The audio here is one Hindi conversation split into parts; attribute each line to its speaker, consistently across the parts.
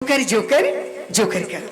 Speaker 1: जोकर जोकर जोकर कर।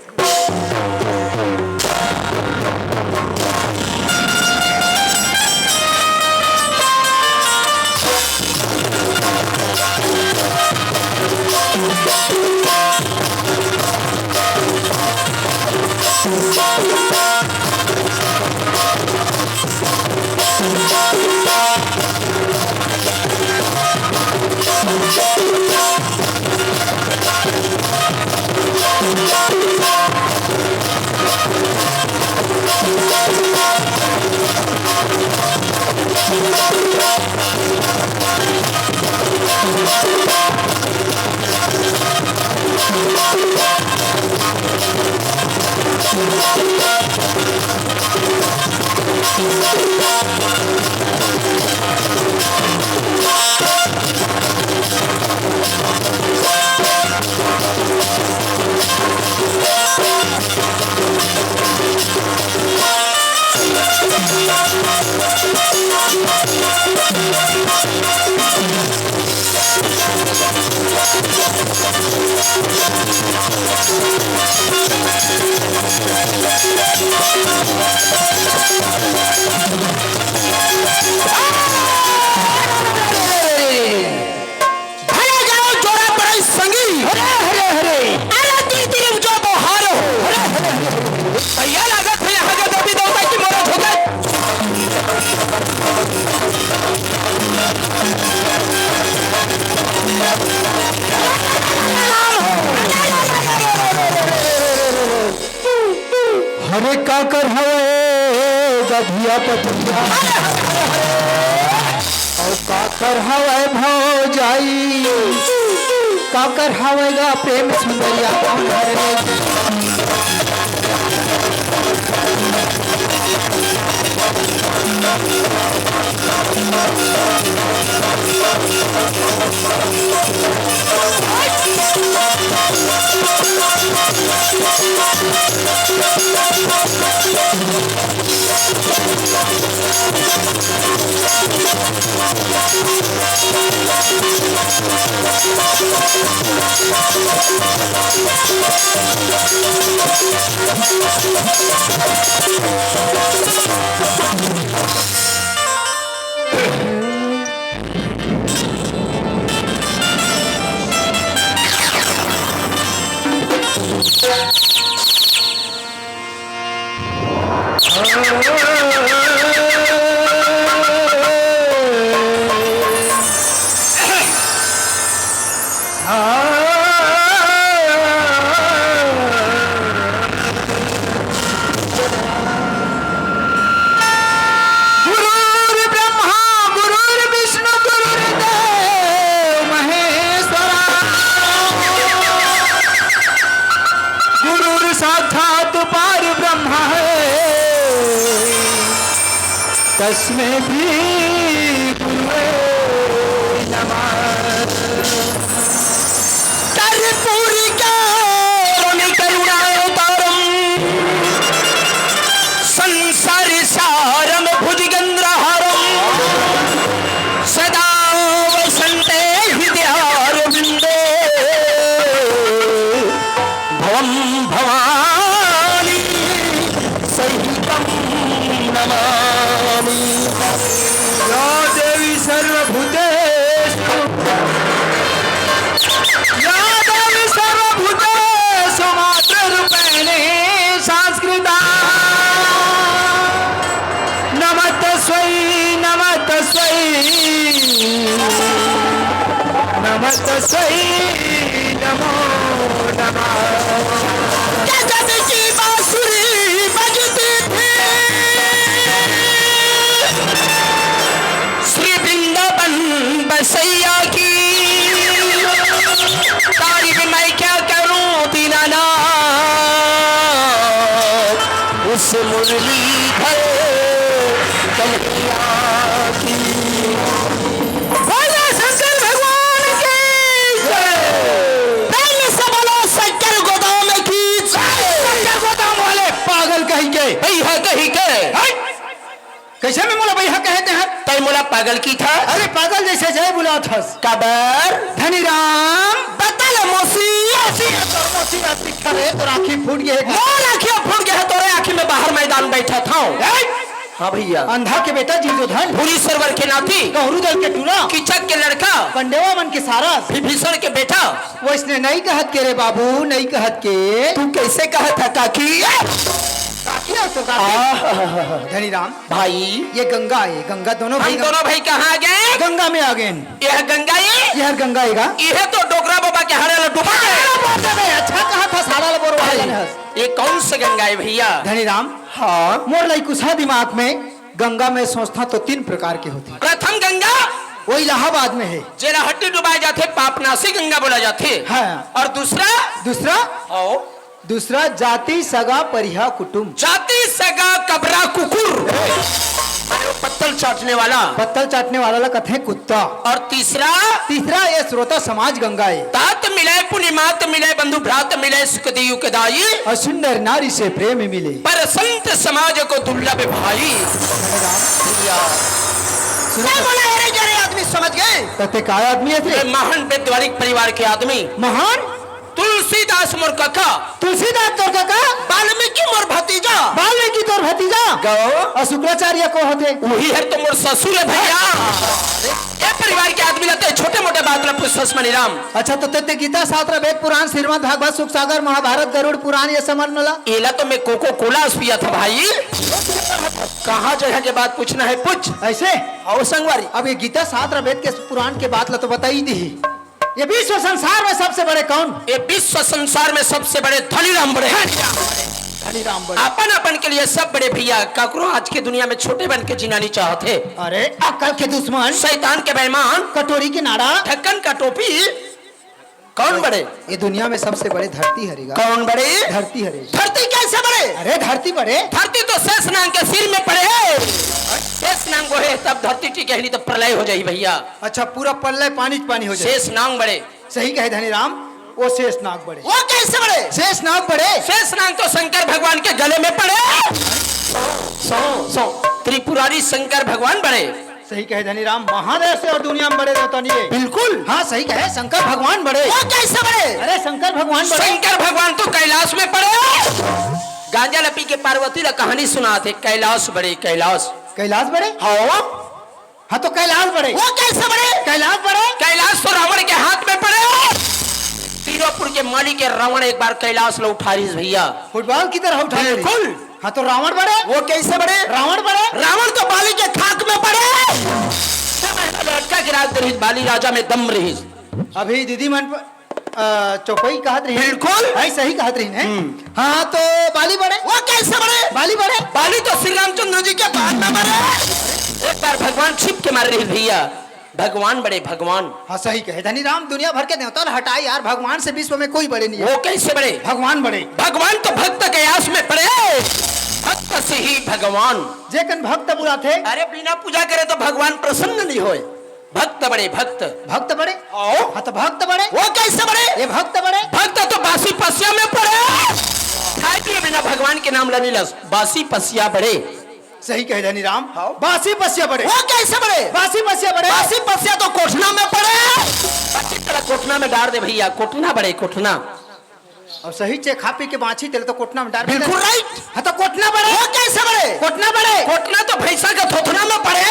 Speaker 2: हरे काकर हवे गधिया पतिया और काकर हवे भौजाई काकर हवेगा प्रेम सुंदरिया कौन तस्में भी
Speaker 1: कर्पूरी करुणावतारम संसार सारम भुजगंधरहारम सदा वसंते हृदयारविंदे भवम भवानी सहितं नमामि।
Speaker 2: या देवी सर्वभूतेषु या देवी सर्वभूतेषु मातृरूपेणे संस्कृता नमस्तस्यै नमस्तस्यै नमस्तस्यै नमो नमः।
Speaker 1: गजब की बांसुरी बजती थी श्री वृंदावन बसैया की तारीफ मैं क्या करूं दीनानाथ उस मुरलीधर कन्हैया की। बोलो शंकर भगवान की जय। प्रेम से बोलो शंकर गोदाम की जय। शंकर गोदाम वाले
Speaker 2: पागल कहीं के
Speaker 1: भैया कही के
Speaker 2: कैसे में मोला भैया कहते हैं?
Speaker 1: तय मोला पागल की था।
Speaker 2: अरे पागल जैसे जय बुला था
Speaker 1: कबर
Speaker 2: धनी राम
Speaker 1: बतल मोसिया
Speaker 2: अरे तो आँखी फूट गई है।
Speaker 1: मोर आँखियाँ फूट गया है तोरे आँखी में बाहर मैदान बैठा था। हाँ भैया।
Speaker 2: अंधा के बेटा जीजोधन,
Speaker 1: भूरी सरवर के नाती,
Speaker 2: गहरू दल के टूरा,
Speaker 1: कीचक के लड़का,
Speaker 2: पंडेवा मन के सारस,
Speaker 1: विभीषण के बेटा।
Speaker 2: वो इसने नहीं कहत के रे बाबू, नहीं कहत के।
Speaker 1: तू कैसे कहा था काकी?
Speaker 2: तो धनी राम
Speaker 1: भाई
Speaker 2: ये गंगा है, गंगा दोनों भाई,
Speaker 1: हम दोनों भाई कहाँ गए?
Speaker 2: गंगा में आ गए।
Speaker 1: यह गंगा
Speaker 2: यह गंगा है।
Speaker 1: यह तो डोकरा बाबा के हारे ला डूबा गए।
Speaker 2: अच्छा कहा था सारा लबोर वाला।
Speaker 1: ये कौन सा गंगा है भैया?
Speaker 2: धनी राम
Speaker 1: हाँ
Speaker 2: मोर लाई कुछा दिमाग में गंगा में संस्था तो 3 प्रकार की होती है।
Speaker 1: प्रथम गंगा
Speaker 2: वो इलाहाबाद में है,
Speaker 1: जेला हड्डी डुबाए जाते पापनाशी गंगा बोला जाते।
Speaker 2: हाँ।
Speaker 1: और दूसरा
Speaker 2: दूसरा जाति सगा परिहा कुटुंब।
Speaker 1: जाति सगा कबरा कुकुर माने वो पत्तल चाटने वाला,
Speaker 2: पत्तल चाटने वाला ला कथे कुत्ता।
Speaker 1: और तीसरा
Speaker 2: ये श्रोता समाज गंगा है।
Speaker 1: तात मिले पुण्यमात मिले बंधु भ्रात मिले सुखदेव के दाई,
Speaker 2: और सुंदर नारी से प्रेम मिले।
Speaker 1: पर संत समाज को दुर्लभ भाई। क्या बोला अरे आदमी समझ गए?
Speaker 2: तते काय आदमी है थे?
Speaker 1: महान वैद्वानिक परिवार के आदमी
Speaker 2: महान
Speaker 1: तुलसीदास मोर काका,
Speaker 2: तुलसीदास तोर काका,
Speaker 1: वाल्मीकि मोर भतीजा,
Speaker 2: वाल्मीकि तोर भतीजा, और शुक्राचार्य को होते
Speaker 1: वही है तो मोर ससुर है भैया। ये परिवार के आदमी रहते छोटे मोटे बात ला पुष्प मणिराम।
Speaker 2: अच्छा तो तते गीता शास्त्र वेद पुराण श्रीमद् भागवत सुख सागर महाभारत गरुड़ पुराण ये समझ मिला।
Speaker 1: एला तो मैं कोको कोला पिया था भाई। कहाँ जगह के बात पूछना है पूछ।
Speaker 2: ऐसे
Speaker 1: आओ संगवारी।
Speaker 2: अब ये गीता शास्त्र वेद के पुराण के बात ला तो बताई दी। ये विश्व संसार में सबसे बड़े कौन?
Speaker 1: ये विश्व संसार में सबसे बड़े धनीराम बड़े।
Speaker 2: धनीराम बड़े
Speaker 1: अपन अपन के लिए सब बड़े भैया। काकरो आज के दुनिया में छोटे बन के जीना नहीं चाहते।
Speaker 2: अरे अक्ल के दुश्मन,
Speaker 1: शैतान के बेईमान,
Speaker 2: कटोरी की नाड़ा,
Speaker 1: ढक्कन का टोपी। कौन बड़े?
Speaker 2: ये दुनिया में सबसे बड़े धरती हरेगा।
Speaker 1: कौन बड़े?
Speaker 2: धरती हरे।
Speaker 1: धरती कैसे बड़े?
Speaker 2: अरे धरती बड़े,
Speaker 1: धरती तो शेषनाग के सिर में पड़े। शेषनाग को है तब धरती टिके नहीं तो प्रलय हो जाए भैया।
Speaker 2: अच्छा पूरा पल्ले पानी पानी हो जाए।
Speaker 1: शेषनाग बड़े।
Speaker 2: सही कहे धनीराम, वो शेषनाग बड़े।
Speaker 1: वो कैसे बड़े?
Speaker 2: शेषनाग बड़े।
Speaker 1: शेषनाग तो शंकर भगवान के गले में पड़े। त्रिपुरारी शंकर भगवान बड़े।
Speaker 2: सही कहे धनीराम, महादेव से और दुनिया में बड़े रहता नहीं है।
Speaker 1: बिल्कुल
Speaker 2: हाँ सही कहे, शंकर भगवान बड़े।
Speaker 1: वो कैसे बड़े?
Speaker 2: अरे शंकर भगवान बड़े।
Speaker 1: शंकर भगवान तो कैलाश में पड़े। गांजा लपी के पार्वती ला कहानी सुना थे। कैलाश बड़े, कैलाश।
Speaker 2: कैलाश बड़े? हाँ तो कैलाश बड़े।
Speaker 1: वो कैसे बड़े?
Speaker 2: कैलाश बड़े।
Speaker 1: कैलाश तो रावण के हाथ में पड़े। तीरोपुर के मालिक के रावण एक बार कैलाश ला उठा रही भैया,
Speaker 2: फुटबॉल की तरह उठा।
Speaker 1: बिल्कुल।
Speaker 2: हाँ तो रावण बड़े।
Speaker 1: वो कैसे बड़े?
Speaker 2: रावण बड़े।
Speaker 1: रावण तो बाली के खाक में पड़े। लड़का गिरा रही बाली राजा में दम रही।
Speaker 2: अभी दीदी मन चौपाई कहत रही।
Speaker 1: बिल्कुल
Speaker 2: सही कहत रही है। हाँ तो बाली बड़े।
Speaker 1: वो कैसे बड़े?
Speaker 2: बाली बड़े।
Speaker 1: बाली तो श्री रामचंद्र जी के बाद में मरे। एक बार भगवान छिप के मार रही भैया। भगवान बड़े, भगवान।
Speaker 2: हाँ सही कहे धनीराम, दुनिया भर के देवता हटाई यार, भगवान से विश्व में कोई बड़े नहीं है।
Speaker 1: वो कैसे बड़े?
Speaker 2: भगवान बड़े।
Speaker 1: भगवान तो भक्त के आस में पड़े। भक्त से ही भगवान।
Speaker 2: जेकन भक्त बुला थे।
Speaker 1: अरे बिना पूजा करे तो भगवान प्रसन्न नहीं होए। भक्त बड़े, भक्त।
Speaker 2: भक्त बड़े। हाँ तो भक्त बड़े।
Speaker 1: वो कैसे बड़े?
Speaker 2: ये भक्त बड़े।
Speaker 1: भक्त तो बासी पसिया में पड़े। खाए पिए बिना भगवान के नाम लेने लस। बासी पसिया बड़े।
Speaker 2: सही कहे धनीराम, बासी पसिया बड़े।
Speaker 1: वो कैसे बड़े?
Speaker 2: बासी पसिया बड़े।
Speaker 1: बासी पसिया तो कोठना में पड़े। अच्छी तरह कोठना में डाल दे भैया। कोठना बड़े, कोठना।
Speaker 2: और सही चे खा पी के बाछी तेल तो कोटना में डाल।
Speaker 1: बिल्कुल राइट।
Speaker 2: हाँ तो कोटना बड़े।
Speaker 1: वो कैसे बड़े?
Speaker 2: कोटना बड़े।
Speaker 1: कोटना तो भैंसा का थोथना में पड़े।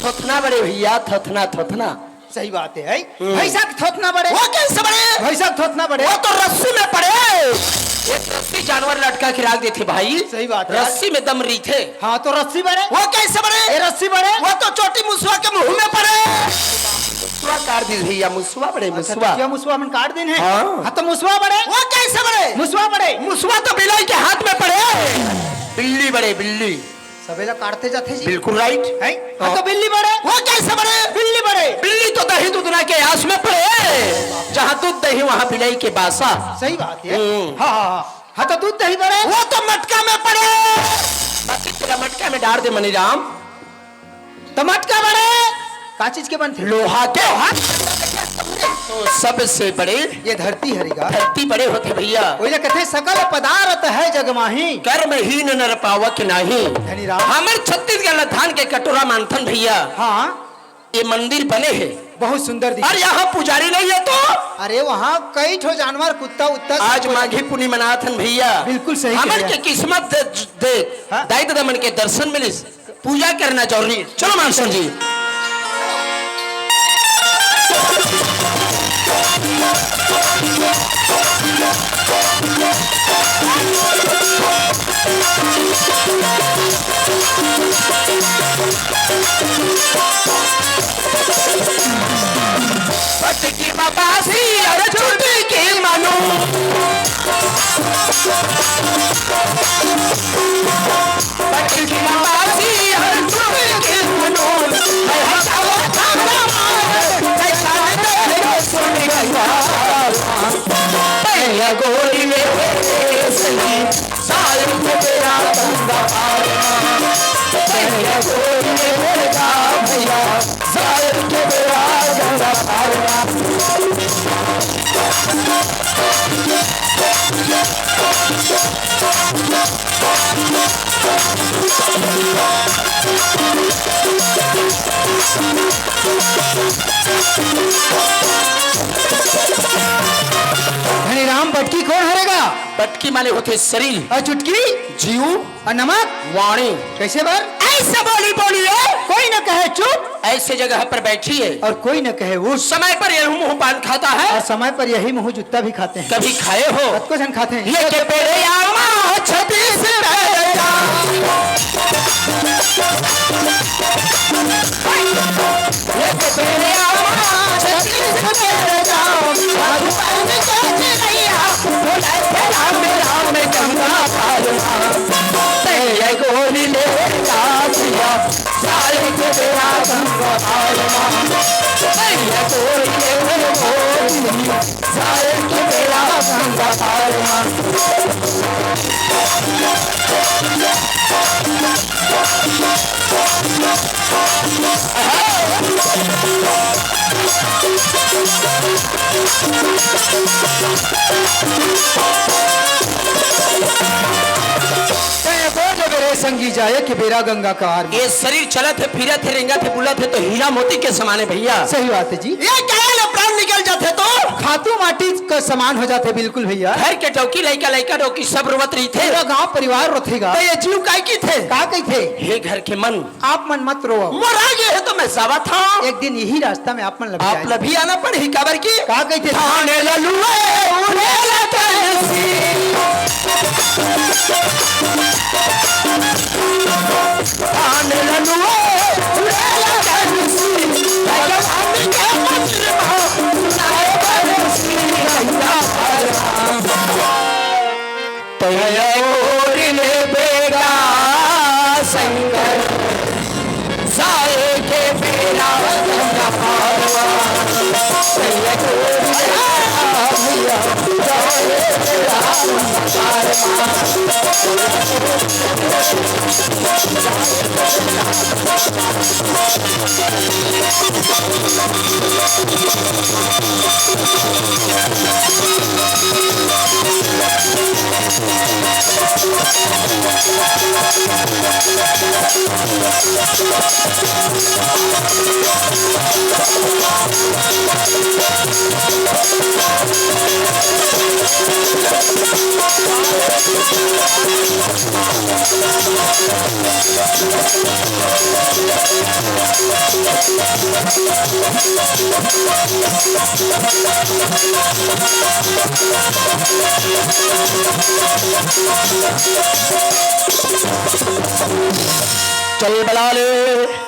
Speaker 1: थोथना बड़े भैया, थोथना, थोथना।
Speaker 2: सही बात है। भैंसा थोथना बड़े।
Speaker 1: वो कैसे बड़े?
Speaker 2: भैंसा थोथना बड़े।
Speaker 1: वो तो रस्सी में पड़े। एक रस्सी जानवर लटका के रख देती भाई।
Speaker 2: सही बात है।
Speaker 1: रस्सी में दम रही थे।
Speaker 2: हाँ तो रस्सी बड़े।
Speaker 1: वो कैसे बड़े?
Speaker 2: ये रस्सी बड़े।
Speaker 1: वो तो चोटी मुसवा के मुंह में पड़े। मुसवा काट दी भैया। मुसवा बड़े, मुसवा।
Speaker 2: क्या मुसवा में काट दिन है?
Speaker 1: हाँ
Speaker 2: तो मुसवा बड़े।
Speaker 1: वो कैसे बड़े?
Speaker 2: मुसवा बड़े।
Speaker 1: मुसवा तो बिलाई के हाथ में पड़े। बिल्ली बड़े, बिल्ली।
Speaker 2: सबेला काटते जाते जी।
Speaker 1: बिल्कुल राइट है।
Speaker 2: हाँ तो बिल्ली बड़े।
Speaker 1: वो कैसे बड़े?
Speaker 2: बिल्ली बड़े।
Speaker 1: बिल्ली तो दही दूधना के आस में पड़े। जहाँ दूध दही वहाँ बिलाई के बासा।
Speaker 2: सही बात है। हाँ हाँ हाँ तो दूध दही बड़े।
Speaker 1: वो तो मटका में पड़े। बाकी तेरा मटका में डाल दे मनीराम।
Speaker 2: तो मटका बड़े का चीज के बनते?
Speaker 1: लोहा के। तो सबसे बड़े
Speaker 2: ये धरती हरिगा।
Speaker 1: धरती बड़े होते भैया।
Speaker 2: वही कहते सकल पदार्थ है जगमाही,
Speaker 1: कर्महीन नर पावक नाही।
Speaker 2: धनीराम
Speaker 1: हमारे छत्तीसगढ़ धान के कटोरा मानथन भैया।
Speaker 2: हाँ
Speaker 1: ये मंदिर बने हैं।
Speaker 2: बहुत सुंदर दिखी।
Speaker 1: और यहाँ पुजारी नहीं है तो
Speaker 2: अरे वहाँ कई ठो जानवर कुत्ता उत्ता
Speaker 1: आज माघी पुनी मनाथन भैया।
Speaker 2: बिल्कुल सही कह
Speaker 1: हमन
Speaker 2: रहे
Speaker 1: के
Speaker 2: हैं।
Speaker 1: किस्मत दे
Speaker 2: हाँ?
Speaker 1: दायित्व दमन के दर्शन मिले पूजा करना जरूरी है। चलो मानसर जी। की बाबासी और छुट्टी की मानो की बाबासी और छुट्टी की मानो मैं हटाओ थारा मैं सारे तेरे सुन गया मैं गोरी में सही साल में तेरा बंदा मैं गोरी में तेरा भैया साल के तेरा
Speaker 2: धनीराम बटकी कौन हरेगा?
Speaker 1: बटकी माने होते शरीर
Speaker 2: और चुटकी
Speaker 1: जीव
Speaker 2: और नमक
Speaker 1: वाणी।
Speaker 2: कैसे बार?
Speaker 1: ऐसे बोलिए
Speaker 2: कोई न कहे चुप
Speaker 1: ऐसे जगह पर बैठी है
Speaker 2: और कोई न कहे वो।
Speaker 1: समय पर यह मुंह पान खाता है
Speaker 2: और समय पर यही मुंह जूता भी खाते हैं।
Speaker 1: कभी खाए हो
Speaker 2: सबको जन खाते हैं।
Speaker 1: ये के पेड़े आमा छत्तीस ये के पेड़े आमा छत्तीस गोली ले साल के बेरा गंगा गोली ले साल के बेरा गंगा
Speaker 2: संगी जाए कि बेरा गंगा का हार।
Speaker 1: ये शरीर चलत है फिरत है रेंगत है बुलत है तो हीरा मोती के समान है भैया।
Speaker 2: सही बात है जी।
Speaker 1: ये क्या प्राण निकल जाते तो
Speaker 2: खातू माटी का समान हो जाते बिल्कुल भैया।
Speaker 1: घर के टोकी लड़का लड़का टोकी सब रोवत रही थे।
Speaker 2: पूरा गांव परिवार रोथेगा।
Speaker 1: तो ये जीव काय की थे
Speaker 2: का कही थे?
Speaker 1: हे घर के मन
Speaker 2: आप मन मत रो।
Speaker 1: मरा गए है तो मैं जावा था।
Speaker 2: एक दिन यही रास्ता में आप मन लग
Speaker 1: आप लभी आना पड़े काबर की
Speaker 2: का कही थे?
Speaker 1: थाने ललुए उड़े लतनसी थाने ललुए उड़े लतनसी भगवान के मंत्र नाए बरसी तैयोरिले बेगा शंकर साए के बेरा गंगा पारवा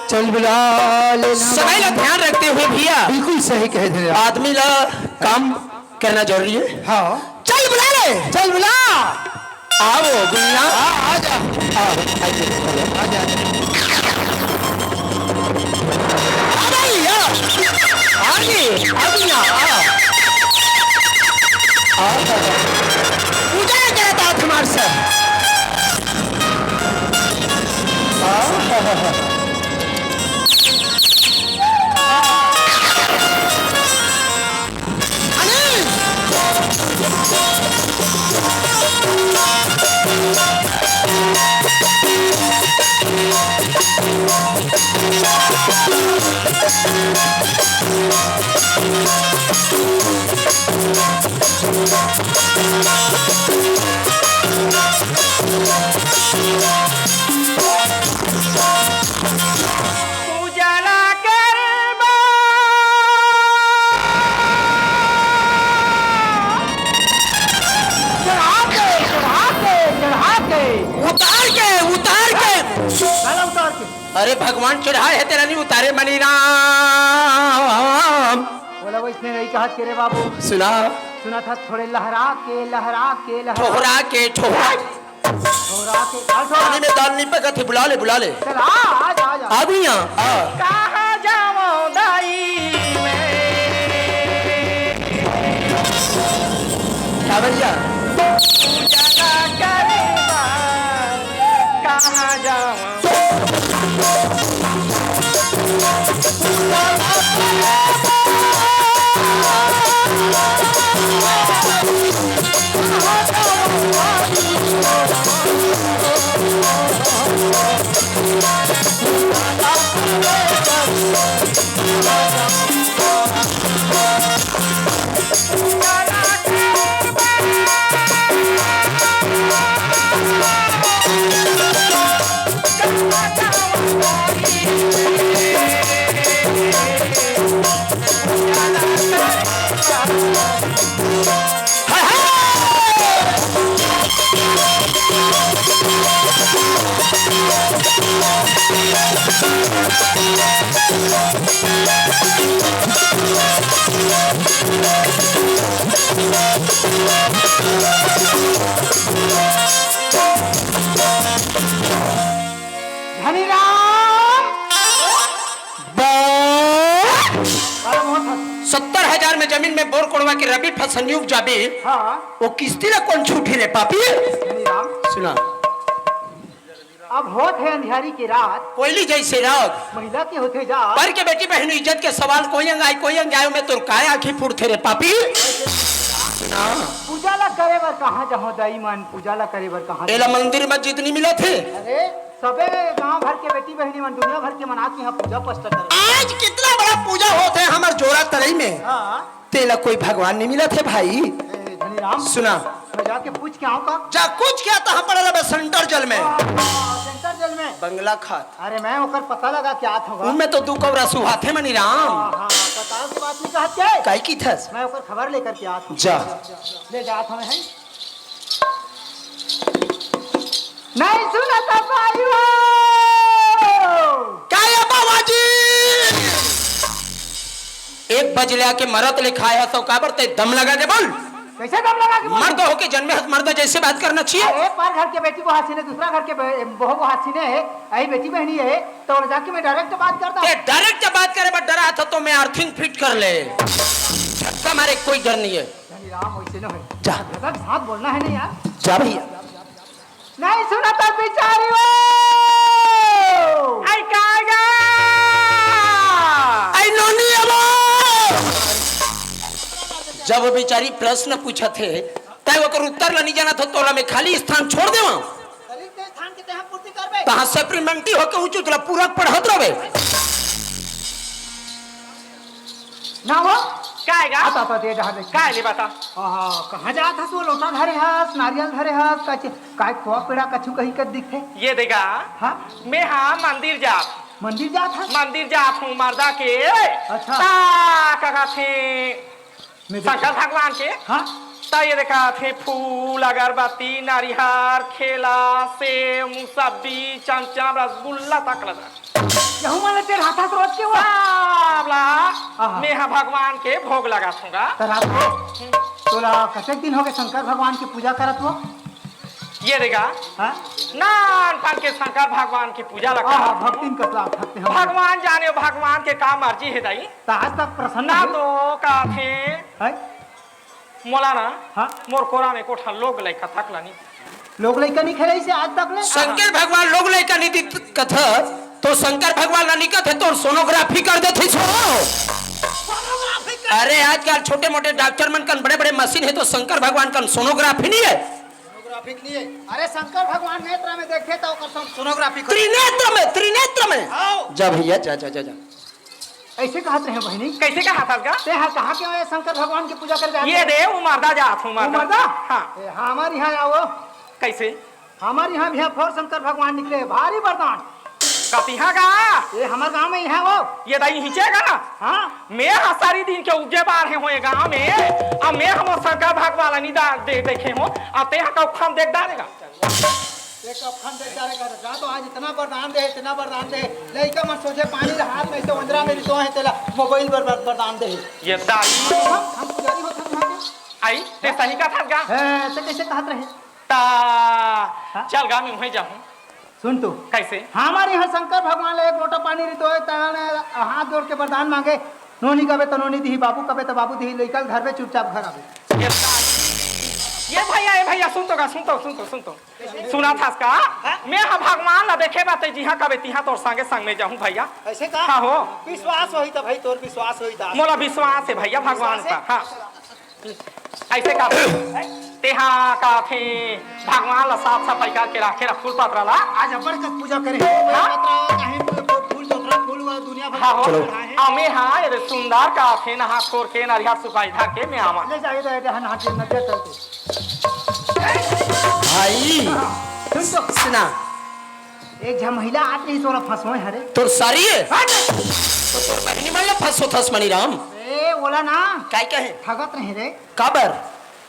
Speaker 1: चल बुला ले समय का ध्यान रखते हुए भैया
Speaker 2: बिल्कुल सही कह दे।
Speaker 1: आदमी ला काम करना जरूरी है।
Speaker 2: हाँ
Speaker 1: चल बुला ले
Speaker 2: चल बुला।
Speaker 1: आओ गुन्ना
Speaker 2: आजा आजा।
Speaker 1: पूजा करता तुम्हारे से अरे भगवान चढ़ाए है तेरा नहीं उतारे मनी राम।
Speaker 2: बोला वो इसने नहीं कहा तेरे बाबू।
Speaker 1: सुना
Speaker 2: था थोड़े लहरा के
Speaker 1: ठोहरा के पानी में दाल नहीं पका थी। बुला ले
Speaker 2: चल आ
Speaker 1: गई यहाँ।
Speaker 2: कहाँ जाऊं दाई मैं
Speaker 1: क्या भैया
Speaker 2: कहाँ जाऊं धनीराम
Speaker 1: 70,000 में जमीन में बोर कोड़वा के रबी फसल युग जाबे।
Speaker 2: हाँ
Speaker 1: वो किस्ती ला कौन छूटी रे पापी।
Speaker 2: धनीराम
Speaker 1: सुना
Speaker 2: अब होत है अंधियारी की रात
Speaker 1: कोयली जैसे रात
Speaker 2: महिला के होते जा
Speaker 1: पर के बेटी बहन इज्जत के सवाल कोई अंग आयो में तुर काय आंखी फूटते रे पापी। सुना
Speaker 2: पूजा ला करे बर कहाँ जहाँ दाई मन पूजा ला करे बर कहाँ
Speaker 1: एला मंदिर मस्जिद नहीं मिला थे।
Speaker 2: अरे सबे गांव भर के बेटी बहनी मन दुनिया भर के मना के यहाँ पूजा पस्ट कर
Speaker 1: आज कितना बड़ा पूजा होते है हमार जोरा तलई में।
Speaker 2: हाँ
Speaker 1: तेला कोई भगवान नहीं मिला थे भाई।
Speaker 2: धनीराम
Speaker 1: सुना
Speaker 2: मैं जाके पूछ के आऊँ का
Speaker 1: जा कुछ क्या था पड़ा रहा सेंटर जल में
Speaker 2: सेंटर जेल में
Speaker 1: बंगला खात
Speaker 2: अरे मैं ओकर पता लगा क्या होगा
Speaker 1: उनमें तो दू कौरा सुहाथे मनी राम।
Speaker 2: हाँ बताओ की बात नहीं कहत के
Speaker 1: काय की थस
Speaker 2: मैं ओकर खबर लेकर के आत हूँ
Speaker 1: जा
Speaker 2: ले जात हमें है नहीं सुना था भाई वो
Speaker 1: काय बाबाजी 1 बजले के मरत लिखाया तो काबर ते दम लगा दे बोल
Speaker 2: कैसे दम लगा के बोल?
Speaker 1: मर्द होके जन्मे हत मर्द जैसे बात करना चाहिए।
Speaker 2: अरे पर घर के बेटी को हासीने दूसरा घर के बहू को हासीने है आई बेटी बहनी है तो जाके मैं डायरेक्ट बात करता
Speaker 1: ते डायरेक्ट जब बात करे बट डरा था तो मैं अर्थिंग फिट कर ले झटका मारे कोई डर नहीं है।
Speaker 2: धनीराम वैसे न है
Speaker 1: जा
Speaker 2: गलत साथ बोलना है नहीं यार
Speaker 1: जा भैया
Speaker 2: नहीं सुना था बेचारी वो आई कागा
Speaker 1: आई नोनी अब जब बेचारी प्रश्न पूछा थे तय ओकर उत्तर ला नहीं जाना था तोला में खाली स्थान छोड़ देवा
Speaker 2: स्थान के तह पूर्ति करबे
Speaker 1: तहां सप्लीमेंट्री होके ऊंच तोला पूरा पढ़त रहबे
Speaker 2: ना वो
Speaker 3: काएगा
Speaker 2: आता दे जहां दे
Speaker 3: काय ले बता
Speaker 2: हां कहां जात हस वो लोटा धरे हस नारियल धरे हस काय खोआ पेड़ा कछु कहीं कर दिखथे
Speaker 3: ये देगा
Speaker 2: हां
Speaker 3: मैं हाँ मंदिर जा
Speaker 2: मंदिर जात हस
Speaker 3: मंदिर जा हूँ मर्दा के
Speaker 2: अच्छा।
Speaker 3: का थे शंकर भगवान के
Speaker 2: हां
Speaker 3: ता ये देखा थे फूल अगरबत्ती नारियल खेला सेब मुसब्बी चमचम रसगुल्ला तक लगा
Speaker 2: यहू माने तेरे हाथ हाथ रोज के वो
Speaker 3: साबला मैं हाँ भगवान के भोग लगा दूंगा
Speaker 2: रात को तोला कते दिन हो गए शंकर भगवान की पूजा करत हो
Speaker 3: ये देगा
Speaker 2: हां
Speaker 3: नान पान के शंकर भगवान की पूजा लगा
Speaker 2: भक्ति कतला भक्ति हम
Speaker 3: भगवान जाने भगवान के काम मर्जी है दाई
Speaker 2: आज तक प्रसन्न
Speaker 3: ना
Speaker 2: है
Speaker 3: तो का थे
Speaker 2: है
Speaker 3: मोलाना
Speaker 2: हाँ
Speaker 3: मोर कोरा में कोठा लोग लइका थक लानी
Speaker 2: लोग लइका नहीं खेले से आज तक ले
Speaker 1: शंकर भगवान लोग लइका नीति कथा तो शंकर भगवान ना निकत है तो सोनोग्राफी कर देते अरे आजकल छोटे मोटे डॉक्टर मन कन बड़े बड़े मशीन है तो शंकर भगवान कन सोनोग्राफी नहीं है
Speaker 2: सोनोग्राफी नहीं है अरे शंकर भगवान नेत्र में देखे तो ओकर सोनोग्राफी
Speaker 1: त्रिनेत्र में जा भैया जा जा जा जा
Speaker 2: ऐसे कहत रहे बहनी
Speaker 3: कैसे कहा था का
Speaker 2: ते कहाँ के आए शंकर भगवान की पूजा कर
Speaker 3: ये दे उमरदा जा हूँ
Speaker 2: मर्दा
Speaker 3: हाँ
Speaker 2: हमारे यहाँ आओ
Speaker 3: कैसे
Speaker 2: हमारे यहाँ भी फोर शंकर भगवान निकले भारी वरदान
Speaker 3: कतिहा का
Speaker 2: ये हमारे गांव में ही है वो
Speaker 3: ये दाई हिचेगा
Speaker 2: हाँ
Speaker 3: मैं हाँ सारी दिन के उगे बार है हुए गांव में अब मैं हम शंकर भगवान निदा देखे हो अब ते हाँ का देख डालेगा
Speaker 2: एक अफन दे चारे कर जा तो आज इतना वरदान दे लइका मत सोचे पानी हाथ में से वंदरा मेरी तो है तेला मोबाइल पर वरदान दे
Speaker 3: ये दाई
Speaker 2: हम पुजारी होत हम
Speaker 3: आई ते सही का था गा
Speaker 2: है तो कैसे कहत रहे
Speaker 3: ता चल गा मैं वहीं जाऊं
Speaker 2: सुन तू
Speaker 3: कैसे
Speaker 2: हमारे यहाँ शंकर भगवान ले एक लोटा पानी रितो है तने हाथ जोड़ के वरदान मांगे नोनी कबे तो नोनी दी बाबू कबे तो बाबू दी लइका घर पे चुपचाप घर आवे
Speaker 3: ये भैया सुन तो सुना था इसका मैं हाँ भगवान ला देखे बात जी हाँ कबे तिहा तोर संगे संग में जाऊं भैया
Speaker 2: ऐसे का
Speaker 3: हाँ हो
Speaker 2: विश्वास होई त भाई तोर विश्वास होई त
Speaker 3: मोला विश्वास है भैया भगवान का हाँ ऐसे का तेहा का थे भगवान ला साफ सफाई का के राखे रा फूल पत्रा ला
Speaker 2: आज अपन का पूजा करे पत्रा फूल तोरा फूल दुनिया भर
Speaker 3: हाँ हो हमें हाँ ये सुंदर का थे नहा खोर के नारियल सुपाई धा के मैं आवा
Speaker 2: ले जाए तो हन हाथ में नजर चलते
Speaker 1: भाई
Speaker 2: सुन तो
Speaker 1: सुना
Speaker 2: एक झ महिला आत रही तोरा फसोए हरे
Speaker 1: तोर सारी है तो तोर बहनी वाला फसो थस मनी राम
Speaker 2: ए बोला ना
Speaker 1: काय कहे
Speaker 2: ठगत नहीं रे
Speaker 1: काबर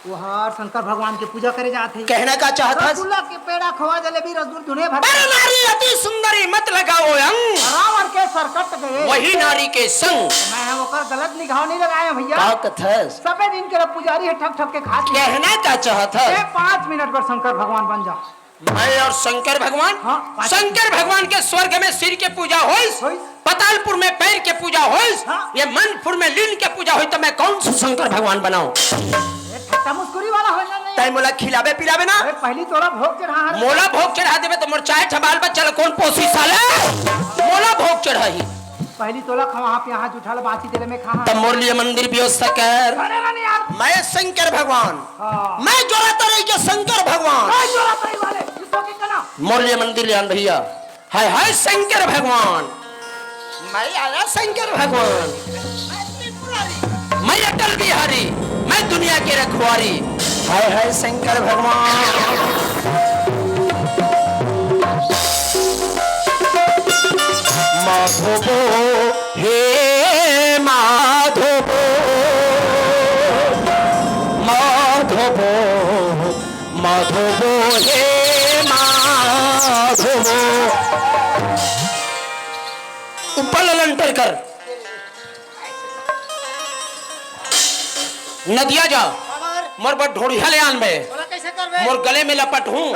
Speaker 2: वो हर शंकर भगवान की पूजा करे जाते
Speaker 1: कहना का चाहता
Speaker 2: रसगुल्ला के पेड़ा खोवा जलेबी रसगुल्ला दुनिया भर
Speaker 1: अरे नारी अति सुंदरी मत लगाओ अंग
Speaker 2: रावण के सरकट गए
Speaker 1: वही नारी के संग
Speaker 2: मैं ओकर गलत निगाह नहीं लगाया भैया
Speaker 1: का कथस
Speaker 2: सबे दिन के पुजारी है ठक ठक के खा
Speaker 1: कहना का चाहता
Speaker 2: 5 मिनट पर शंकर भगवान बन जा
Speaker 1: मैं और शंकर भगवान
Speaker 2: हाँ,
Speaker 1: शंकर भगवान के स्वर्ग में सिर के पूजा होइस पतालपुर में पैर के पूजा होइस
Speaker 2: हाँ।
Speaker 1: ये मनपुर में लीन के पूजा होई तो मैं कौन सा शंकर भगवान बनाऊं
Speaker 2: ठट्टा मुस्कुरी वाला हो ना नहीं
Speaker 1: तय मोला खिलावे पिलावे ना
Speaker 2: अरे पहली तोरा भोग चढ़ा
Speaker 1: मोला भोग चढ़ा देवे तो मोर चाय ठबाल बच्चा कौन पोसी साले मोला भोग चढ़ाई
Speaker 2: पहली तोला खवा पे हाथ उठा ले बाची तेरे में खा
Speaker 1: तब मोर लिए मंदिर व्यवस्था कर
Speaker 2: अरे नहीं यार
Speaker 1: मैं शंकर भगवान
Speaker 2: हां
Speaker 1: मैं जोड़ता रही के शंकर भगवान
Speaker 2: काय जोड़ा तई वाले किसको की कना
Speaker 1: मोर लिए मंदिर ले आन भैया हाय हाय शंकर भगवान मैं आया शंकर भगवान मैं अटल बिहारी मैं दुनिया के रखवारी हाय हाय शंकर भगवान माधवो हे माधवो माधवो माधवो हे माधवो ऊपर लंटर कर नदिया जा मोर बड़ ढोड़िया ले आन बे
Speaker 2: बोला कैसे करबे
Speaker 1: मोर गले में लपट हूँ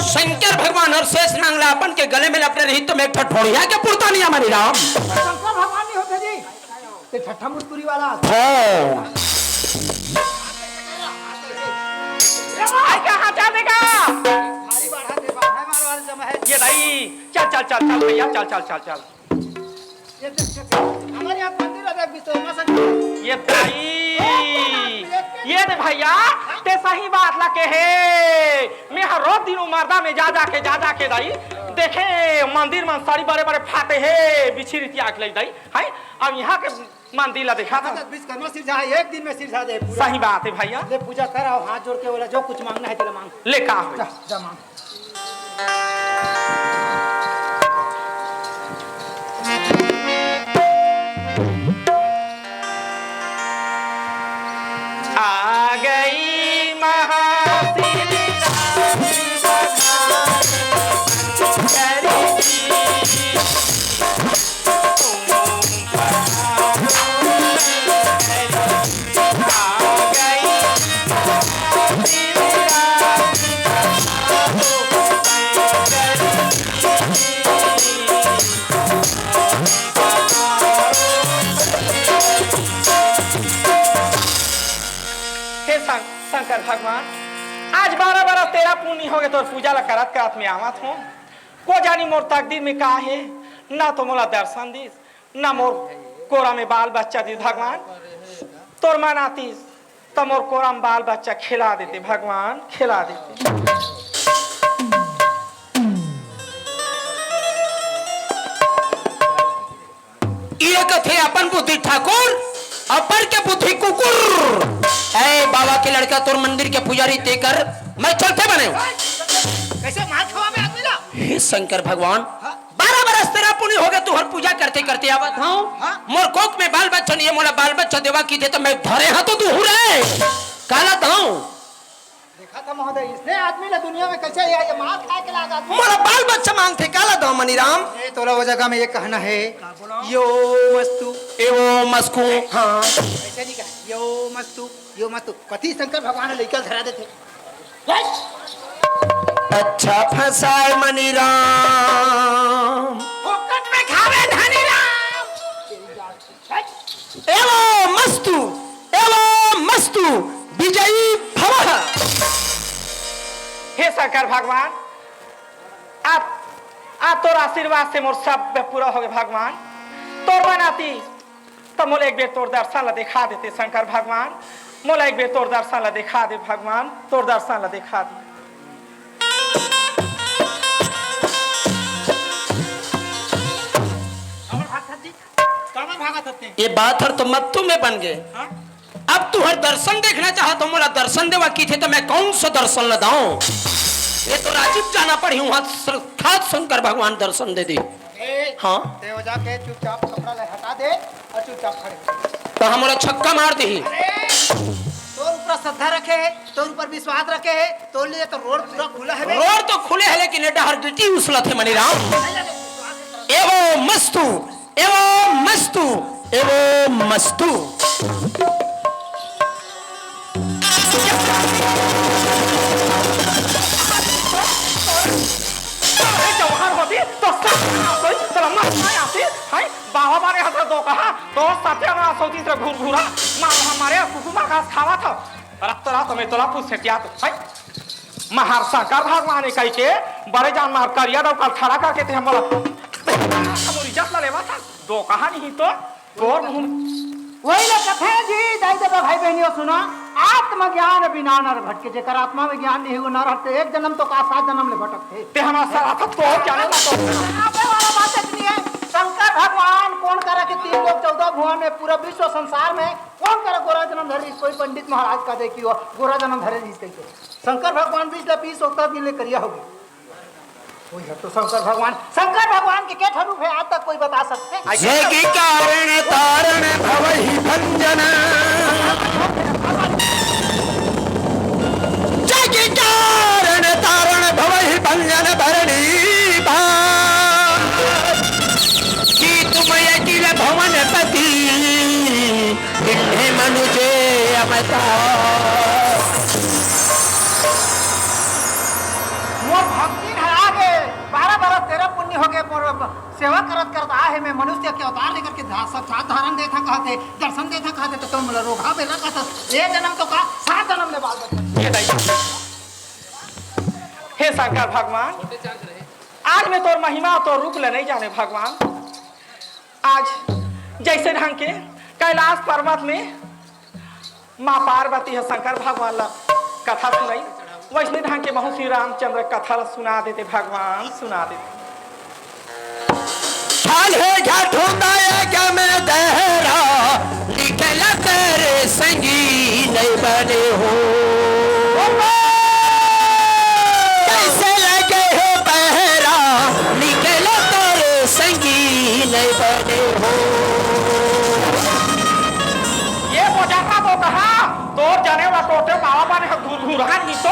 Speaker 1: शंकर भगवान और शेष नांगला अपन के गले में लपटे रही तो मैं ठठोड़िया के पुरता नहीं हमारी राम
Speaker 2: शंकर भगवान नहीं होते जी ते ठट्ठा मुस्कुरी वाला
Speaker 3: आई कहाँ जा देगा
Speaker 2: भारी बढ़ा दे बा है मार वाले जमा है
Speaker 3: ये दाई चल भैया चल
Speaker 2: ये हमारे यहाँ मंदिर है देख बिस्तोमा से
Speaker 3: ये दाई ये दे भैया ते सही बात ला के है मैं हर रोज दिन मर्दा में जा के दाई देखे मंदिर में सारी बड़े फाटे है बिछी रीति आग लग दाई है अब यहाँ के मंदिर ला देखा था
Speaker 2: विश्वकर्मा सिर जा एक दिन में सिर जा दे पूरा
Speaker 3: सही बात है भैया
Speaker 2: ले पूजा कर आओ हाथ जोड़ के बोला जो कुछ मांगना है तेरा मांग
Speaker 3: ले का
Speaker 2: जा जा मांग
Speaker 3: आ गई शंकर भगवान आज 12 बरस तेरा पुण्य हो गए तो पूजा ला करत में आवत हूँ को जानी मोर तकदीर में का है ना तो मोला दर्शन दीस ना मोर कोरा में बाल बच्चा दी भगवान तोर मनातीस तो मोर कोरा में बाल बच्चा खिला देते भगवान खिला देते
Speaker 1: ये कथे अपन बुद्धि ठाकुर अपर के बुद्धि कुकुर ऐ बाबा के लड़का तोर मंदिर के पुजारी तेकर मैं चलते बने
Speaker 2: कैसे मार खवा में आदमी ला
Speaker 1: हे शंकर भगवान 12 बरस तेरा पुण्य हो गया तू हर पूजा करते करते आवत हूँ मोर कोक में बाल बच्चा नहीं मोला बाल बच्चा देवा की दे तो मैं धरे हाथों तू हो रहे काला था
Speaker 2: का महोदय इसने आदमी ने दुनिया में कैसे ये मार खा के लागा
Speaker 1: मोरा बाल बच्चा मांगते काला दो मनीराम
Speaker 2: ये तोला वो जगह में ये कहना है यो मस्तु
Speaker 1: एवो मस्कू हाँ
Speaker 2: ऐसे नहीं कहना यो मस्तु पति शंकर भगवान ने लेकर धरा देते
Speaker 1: अच्छा फसाए मनीराम
Speaker 3: फोकट में खावे धनीराम।
Speaker 1: एवो मस्तु विजयी भवः।
Speaker 3: हे शंकर भगवान आप तोर आशीर्वाद से मोर सब पूरा हो गए भगवान। तोर बनाती तो मोले एक बेर तोर दर्शन ला दिखा देते शंकर भगवान। मोला एक बेर तोर दर्शन ला दिखा दे भगवान। तोर दर्शन ला दिखा दे।
Speaker 1: ये बात हर तो मत्तू में बन गए। अब तू हर दर्शन देखना चाहा तो मोला दर्शन देवा की थे तो मैं कौन सा दर्शन लगाऊं? ये तो राजीव जाना पड़ी हूँ खाद शंकर भगवान दर्शन दे दी। हाँ
Speaker 2: देव जाके चुपचाप कपड़ा ले हटा दे और चुपचाप खड़े
Speaker 1: तो हमारा छक्का मार दी।
Speaker 2: तोर ऊपर श्रद्धा रखे है, तोर ऊपर विश्वास रखे है, तोर लिए तो रोड पूरा खुला है।
Speaker 1: रोड तो खुले है लेकिन ये डहर गिटी उसलत है मनीराम। एवो मस्तु एवो मस्तु एवो मस्तु।
Speaker 3: जवाहर होती तो बाबा मारे हाथ दो कहा तो सत्याना सौती से घूर घूरा मां हमारे कुकुमा घास खावा था रत्तरा तो मैं तोला पूछ सेटिया तो है महार शंकर भगवान ने कह के बड़े जान मार करिया दो कल खड़ा करके थे हम बोला हमारी इज्जत ला लेवा था दो कहा नहीं तो तोर
Speaker 2: वही ना कथे जी दाई देवा भाई बहनियों सुना आत्मज्ञान बिना नर भटके जेकर आत्मा में ज्ञान नहीं हो नर हटते एक जन्म तो का 7 जन्म ले भटकते
Speaker 3: ते हमारा सारा था तो जाने ना तो
Speaker 2: आगे वाला बात इतनी है शंकर भगवान कौन करा कि 3 लोग 14 भुवन में पूरा विश्व संसार में कौन करा गोरा जन्म धरे कोई पंडित महाराज का देखी हो गोरा जन्म धरे जिस के शंकर भगवान बीच पीस होता दिन ले करिया होगी कोई है तो शंकर भगवान के क्या रूप है आज तक कोई बता सकते
Speaker 1: जय की कारण तारण भवहि भंजन जय की कारण तारण भवहि भंजन भरणी की तुम अखिल भवन पति इन्हें मनुजे अमता
Speaker 2: वो भक्ति है आगे 12 बरस तेरा पुण्य हो गए सेवा करत करत आहे मैं मनुष्य के अवतार लेकर के साक्षात धारण देता कहते दर्शन देता कहते तो तुम रोगा बेला कहता ये जन्म तो का 7 जन्म ले बाल बच्चा
Speaker 3: हे शंकर भगवान आज मैं तोर महिमा तो रूप ले नहीं जाने भगवान। आज जैसे ढंग के कैलाश पर्वत में माँ पार्वती है शंकर भगवान ला कथा सुनाई वैष्णव ढंग के बहुत श्री रामचंद्र कथा सुना देते भगवान सुना देते।
Speaker 1: हाल है घाट होता है क्या मैं दहरा निकल तेरे संगी नहीं बने हो कैसे लगे हो पहरा निकल तेरे संगी नहीं बने हो।
Speaker 3: ये मोजाका तो कहा तो जाने वाला टोटे बाबा बाने घूर घूर नहीं तो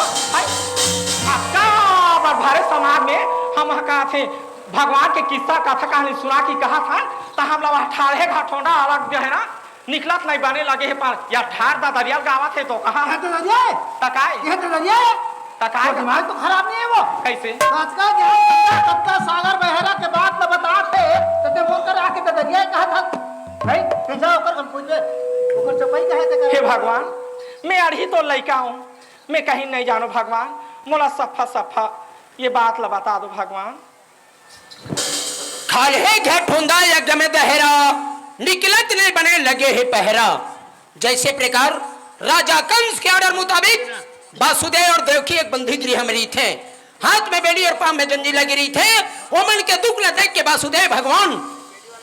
Speaker 3: भारत समाज में हम कहा थे भगवान के किस्सा कथा कहानी सुना की कहा था तो हम लोग ठाड़े घाटोंडा अलग जो है ना निकलत नहीं बने लगे है पर या ठाड़ दा दरिया गावा थे तो कहा
Speaker 2: ये तो लगे
Speaker 3: तकाय
Speaker 2: ये तो लगे
Speaker 3: तकाय
Speaker 2: दिमाग तो खराब नहीं है वो
Speaker 3: कैसे
Speaker 2: आज का ज्ञान तत्का सागर बहरा के बात में बताते तो ते बोल कर आके तो दरिया कहा था भाई कैसा होकर हम पूछ ऊपर चपाई कहे थे
Speaker 3: हे भगवान मैं अड़ी तो लड़का हूँ मैं कहीं नहीं जानू भगवान मोला सफा ये बात ला बता दो भगवान।
Speaker 1: खाले घाट होंदा यज्ञ में दहरा निकलत नहीं बने लगे है पहरा। जैसे प्रकार राजा कंस के ऑर्डर मुताबिक वासुदेव और देवकी एक बंदी गृह में रही थे हाथ में बेड़ी और पांव में जंजीर लगी रही थे वो मन के दुख न देख के वासुदेव भगवान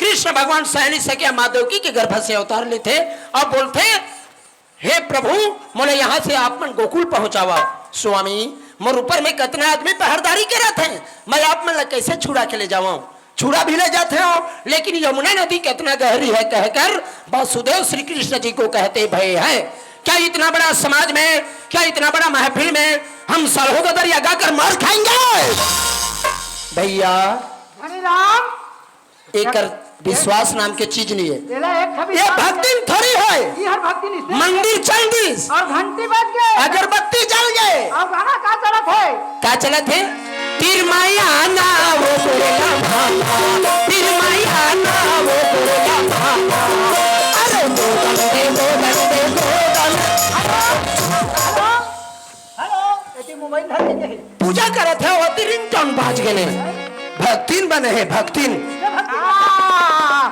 Speaker 1: कृष्ण भगवान सह नहीं सके माँ देवकी के गर्भ से अवतार लेते और बोलते हे प्रभु मोले यहाँ से आप मन गोकुल पहुंचावा। स्वामी मोर ऊपर में कितना आदमी पहरदारी के रहते हैं मैं आप मन कैसे छुड़ा के ले जाऊं छुड़ा भी ले जाते हो लेकिन यमुना नदी कितना गहरी है कहकर वासुदेव श्री कृष्ण जी को कहते भय है क्या इतना बड़ा समाज में क्या इतना बड़ा महफिल में हम सालों का दरिया गाकर मार खाएंगे। भैया
Speaker 2: धनी राम
Speaker 1: एक विश्वास नाम की चीज नहीं है,
Speaker 2: एला एक खबी
Speaker 1: ये भक्ति थोड़ी है।
Speaker 2: ये हर भक्ति नहीं
Speaker 1: मंदिर चल दिस
Speaker 2: और घंटी बज गए,
Speaker 1: अगरबत्ती जल गए,
Speaker 2: और गाना का चलत है,
Speaker 1: क्या चला थे? तीर माया ना वो बोला भामा, तीर माया ना वो बोला भामा, अरे दो डंडे दो डंडे दो डंडे।
Speaker 2: हेलो हेलो एटी मोबाइल धर के है
Speaker 1: पूजा करे थे वो रिंगटोन बाज गए, भक्तिन बने हैं भक्तिन।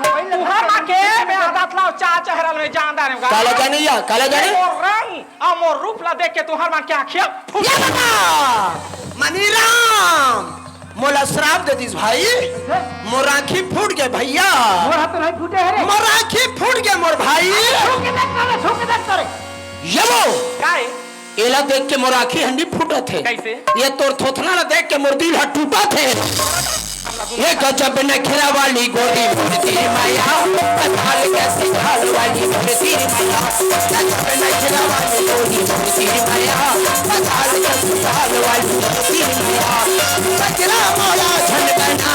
Speaker 2: मोबाइल
Speaker 3: तुहर मां के मैं आदत लाओ चा चेहरा में जानदा नहीं
Speaker 1: काला जाने या काला जाने
Speaker 3: मोर रंग और मोर रूप ला देख के तुहर मां क्या आंखें फूट
Speaker 1: ये बता मनीराम मोला श्राप दे दिस भाई, मोर आँखी फूट गए भैया,
Speaker 2: मोर हाथ तो नहीं फूटे है रे,
Speaker 1: मोर आँखी फूट गए मोर भाई।
Speaker 2: छू के देख करे
Speaker 1: ये वो
Speaker 3: काहे
Speaker 1: एला देख के मोर आँखी हंडी फूटा थे,
Speaker 3: कैसे?
Speaker 1: ये तोर थोथना ला देख के मोर दिल हट टूटा थे। ये गजब न खिला वाली गोरी मूर्ति माया, पताल कैसी ढाल वाली मूर्ति माया, गजब न खिला वाली गोरी मूर्ति माया, पताल कैसी ढाल वाली मूर्ति माया, बजरा मोला झनकना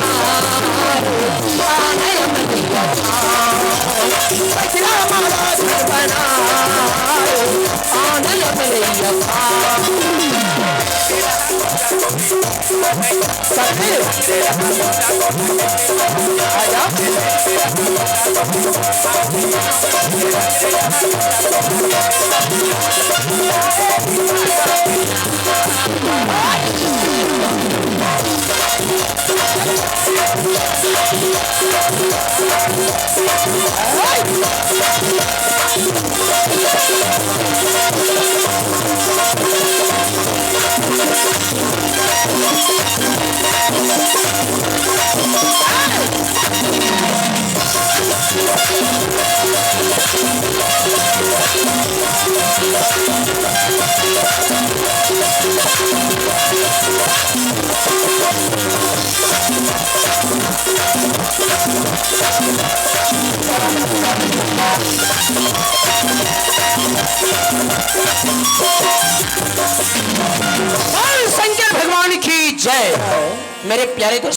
Speaker 1: आने मनिया, बजरा मोला झनकना आने शंकर भगवान की जय। मेरे प्यारे दोस्त